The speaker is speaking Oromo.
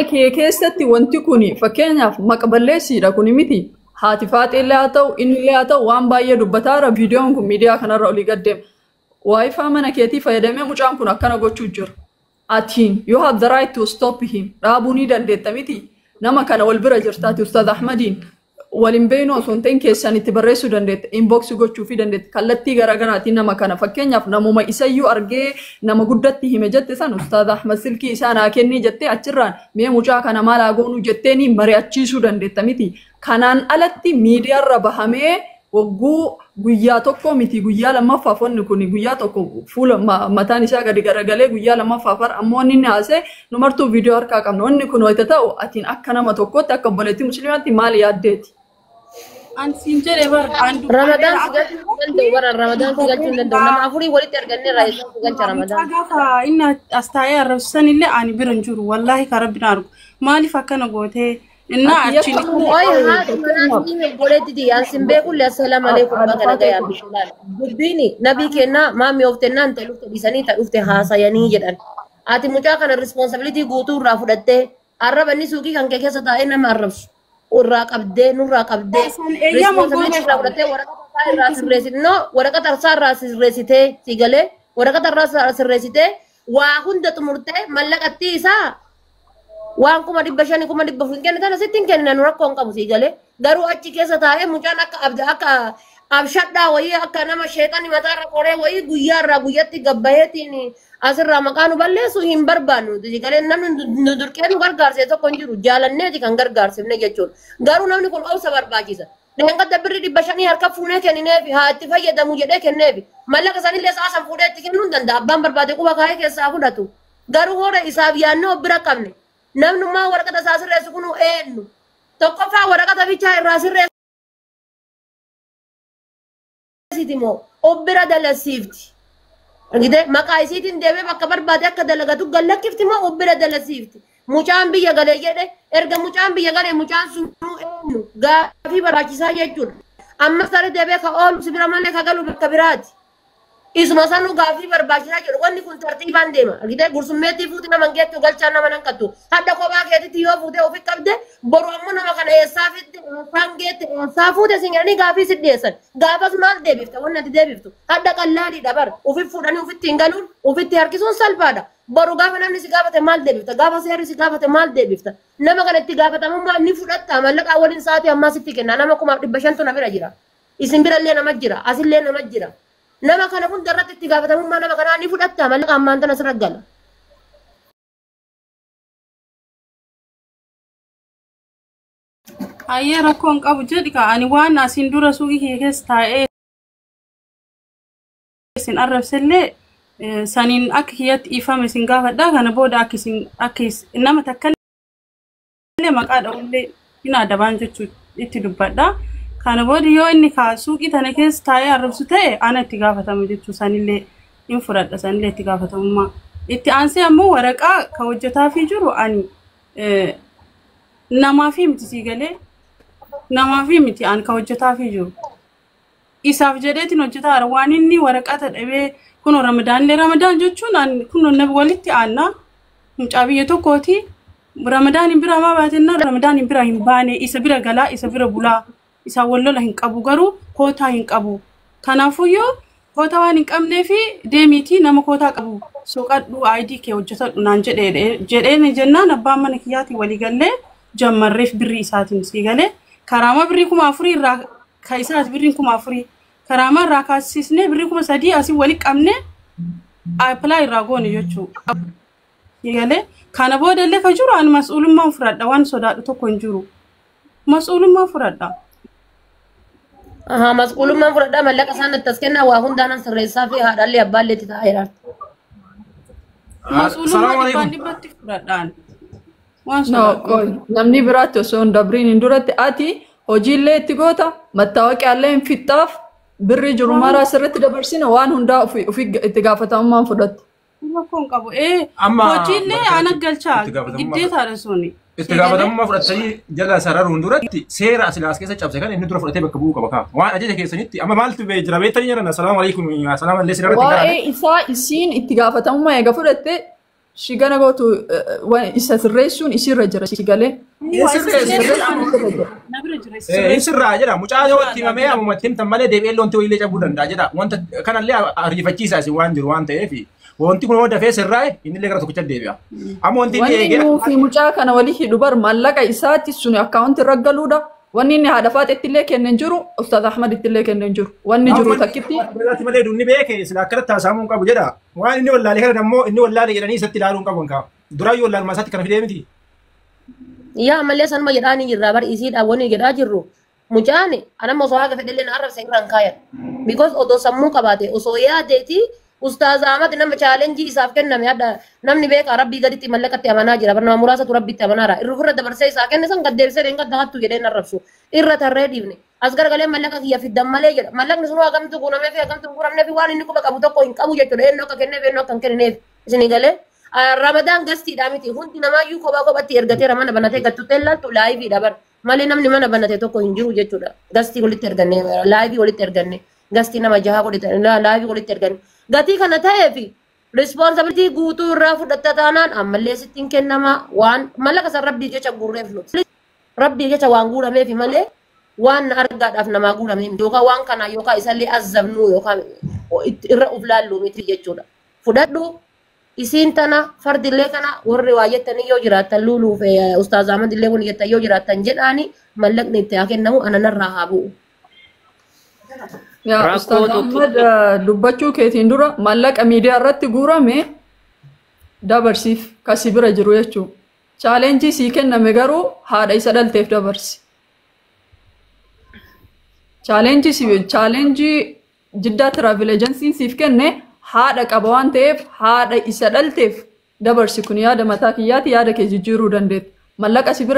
keessatti wanti kuni fakkeenyaaf maqballeessiidha kuni miti haati faaxillee haa ta'u inni haa ta'u waan baay'ee dubbataara viidiyoon kun miidiyaa kanarra olii gaddeema waayifaa mana keetii fayyadamee mucaan kun akkana gochuu jira atiin you have the right to stop him dhaabuu ni dandeetta miti nama kana wal bira jirtaati Ustaaz Ahmadiin waliin beeynu osoo hin ta'in keessan itti barreessuu dandeetta inbox gochuu fi dandeetta kallattii garaagaraatiin nama kana fakkeenyaaf namuma isayyuu argee nama guddatti hime jette san Ustaaz Ahmad silkii isaa naa kennii jettee achirraan mee mucaa kana maal agoonuu jetteeni mari'achiisuu dandeetta miti kanaan alatti miidiyaarra bahamee wagguu guyyaa tokko miti guyyaa lammaffaaf wanni kun guyyaa tokko fuula mataan isaa gadi garagalee guyyaa lammaffaaf ammoo inni haasee numartuu viidiyoo harkaa qabna wanni kun wayita ta'u atiin akka nama tokkotti akka obboleettii musliimaatti maal yaaddeeti Ansin jedhe bar Ramadan sigachuu bara Ramadan sigachuu danda'u nama afurii walitti arganne raayisa sigacha Ramadan gaafa inni astaayee arrabsan illee ani biran jiru wallahi ka rabbina argu maaliif akkana gootee inna achini oy haati manatti goleetti di ansin beekulle assalamu alaykum bagana gaya bishalal dubbini nabi kenna maami oftennaan ta'e dhufte disanii ta'e dhufte haasayanii jedhan ati mucaa kana responsibility guutuu irraa fudhattee arrabanni suuqii kan kee keessa taa'ee nama arrabsu urraa qabdee nurraa qabdee responsibility irraa fudhattee waraqata irraa sirreessite no waraqata irraa sirreessitee sigalee waraqata irraa sirreessitee waa hunda xumurtee mallaqatti isaa waan kuma dibba shani kuma dibba fuunkeen kana sittiin kennan rakkoon qabu sigalee garuu achi keessa taa'ee mucaan akka abshadhaa wayii akka nama sheexani mataarra qoree wayii guyyaarraa guyyatti gabbaheetiin asirraa maqaa nu balleessu hin barbaannu sigalee namni nu durqee nu gargaarse tokko hin jiru jaalanneeti kan gargaarsifne jechuudha garuu namni kun obsa barbaachisa dheengadda birri dibba shanii harka fuunee kennineefi haa itti fayyadamu jedhee kenneefi mallaqa sanillee saasan fuudhee itti kennuu hin danda'a abbaan barbaade quba kaayee keessaa fudhatu garuu hora isaaf yaannoo bira qabne namnummaa waraqata isaa sirreessu kun eenyu tokkoffaa waraqata bichaa irraa sirreessiti moo obbira dalasiifti argite maqaa isiitiin deemee bakka barbaade akka dalagatu gallakkifti moo obbira dalasiifti mucaan biyya galee jedhe erga mucaan biyya galee mucaan sun eenyu gaafii barbaachisaa jechuudha amma sare deebee ka oolu sibira malee ka galu bakka biraati isuma sanu gaafii barbaachisaa jedhu wanni kun tartiibaan deema argite gursummeetii fuuti nama geettu galchaa nama nan qattu hadda kophaa keetitti yoo fuute ofi qabde boru ammoo nama kana eessaa fitti eessaan geette eessaa fuute singanii gaafii si dhiyeessan gaafas maal deebifta wanni ati deebiftu hadda qallaadhiidha bar ufi fuudhanii ufitti hin galuun ufitti harkisuun salphaadha boru gaafa namni si gaafate maal deebifta gaafa seerri si gaafate maal deebifta nama kana itti gaafatamummaa ni fudhatta mallaqaa waliin sa'aatii ammaa sitti kenna nama 500 na bira jira isin birallee nama jira asillee nama jira nama kana kun darratti itti gaafatamummaa nama kanaa ni fudhatta mallaqa ammaan tana sirra gala ayyee rakkoon qabu jedhi ka ani waan asin dura suuqii kee keessa taa'ee isin arrabsellee saniin akka kiyyatti ifame isin gaafadhaa kana booda akka nama takkallee maqaa dha'ullee hin adabaan jechuu itti dubbadhaa kana booda yoo inni ka suuqii tana keessa taa'ee arrabsu ta'e ana itti gaafatama jechuu sanillee hin fudhadha sanillee itti gaafatamummaa itti aansee ammoo waraqaa ka hojjetaafii jiru ani namaafi miti siigalee namaafi miti an ka hojjetaafii jiru isaaf jedheetiin hojjetaara waan inni waraqata dhabee kuno Ramadan jechuun kuno nabi walitti aanna mucaa biyya tokkooti Ramadan bira ma baatenna Ramadan bira hin baane isa bira galaa isa bira bulaa isa wallola hin qabu garuu koota hin qabu kanaafuu yoo koota waan hin qabneefi deemiti nama koota qabu soqadhu ID kee hojjetadhu naan jedheen jennaan abbaan mana kiyyaati walii gallee jammarreef birri isaatiin sii galee karaama birri 4,000 irraa ka isaas birri 4,000 karaama irraa kaasisnee birri 3,000 asii walii qabne apply irraa goone jechuu sii galee kana boodallee ka jiru an mas'uulummaan fudhadha waan sodaadhu tokko hin jiru mas'uulummaan fudhadha aha mas'uulummaan fudhadha mallaqa isaan ittas kennaa waa hundaan sirreessaa fi haadhallee abbaallee itti taa'ee jiraatu mas'uulummaan dhibbatti fudhadhaan namni biraatti osoo hin dabriin hin duratti ati hojiillee itti goota mattaawaqaallee hin fixxaaf birri jiru mara sirriitti dabarsina waan hundaa ofii itti gaafatamummaan fudhatte. Rakkoon qabu hojiillee ana galchaa giddeetaadha suni. Itti gaafatamummaa fudhatanii jala sararuun duratti seera asilaas keessa cabse kan inni dura fudhatee bakka bu'uu qaba kaa waan ajaja keessanitti amma maaltu jira beektanii jiran assalaamu alaykum assalaamu alaykum sirratti waa'ee isaa isiin itti gaafatamummaa eega fudhatte She gonna go to isa sirreessuun isirra jira si galee. Sirraa jedha mucaa yoo itti himamee ammatti himtan malee deebi'ee loonti illee cabuu danda'a jedha. Wanta kanallee ariifachiisaa isin waan jiru waan ta'eef wanti kun dafee sirraa inni illee gara tokkicha deebi'a. Amma wanti inni eegee fi mucaa kana walii hidhu bar maallaqa isaatti sun akkaawunti irra galuudha. Wanni inni haadha faaxetti illee kenneen jiru Ustaaz Ahmad itti illee kenneen jiru. Wanni jiru takkitti. Biratti malee dunni beekee sila akkanatti haasa'amuu qabu jedha. Waan inni wallaalee kana ammoo inni wallaalee jedhanii isatti ilaaluu qabu kan duraayyuu wallaalmaa isaatti kana fidee miti. Yaa malee sanuma jedhaanii jirra bar isiidha wanni jedhaa jirru. Mucaan anamma osoo haga fedhellee na arrabsa irraan kaayan. Because otoo sammuu qabaate osoo yaadeeti Ustaaz Ahmad nama chaalenjii isaaf kenname adda namni beeka rabbii gaditti mallaqatti amanaa jira barnama muraasatu rabbitti amanaara irra furra dabarsee isaa kenne san gaddeebisee deenga dahattu jedhee narrabsu irra tarree dhiifne as garagalee mallaqa kiyya fiddan malee jedha mallaqni sun hagamtu guunamee fi hagamtu guuramnee fi waan inni quba qabu tokko hin qabu jechuudha eenyu akka kenneef eenyu akka hin kennineef isinii galee Ramadaan gastiidha miti hundi namaayyuu kophaa kophatti ergatee mana banatee gattuttee laaltu laayiviidha bar malee namni mana banate tokko hin jiru jechuudha gastii walitti erganne laayivii walitti erganne gastii nama jaha walitti laayivii walitti erganne gatii kana ta'eefi responsibility guutuu irraa fudhatta taanaan ammallee sittiin kennama waan mallaqa san rabbii jecha guurreef nu rabbii jecha waan guurameefi malee waan argaadhaaf namaa guurame yookaan waan kana yookaan isallee azabnuu yookaan irra uf laallu miti jechuudha fudhadhu isiin tana fardillee kana warri waa jettanii yoo jiraattan luuluuf Ustaaz Ahmad illee kun jettan yoo jedhaani mallaqni itti haa kennamu ananarraa haa bu'u. Yaa Ustaaz Ahmad dubbachuu keetiin dura maallaqa miidiyaa irratti guurame dabarsiif kasi bira jiru jechuudha. Chaalenjii sii kenname garuu haadha isa dhalteef dabarsi. Chaalenjii Jiddaa Travel Agency siif kenne haadha qaba waan ta'eef haadha isa dhalteef dabarsi kun yaada mataa kiyyaati yaada kee jijjiiruu dandeetta. Maallaqa si bira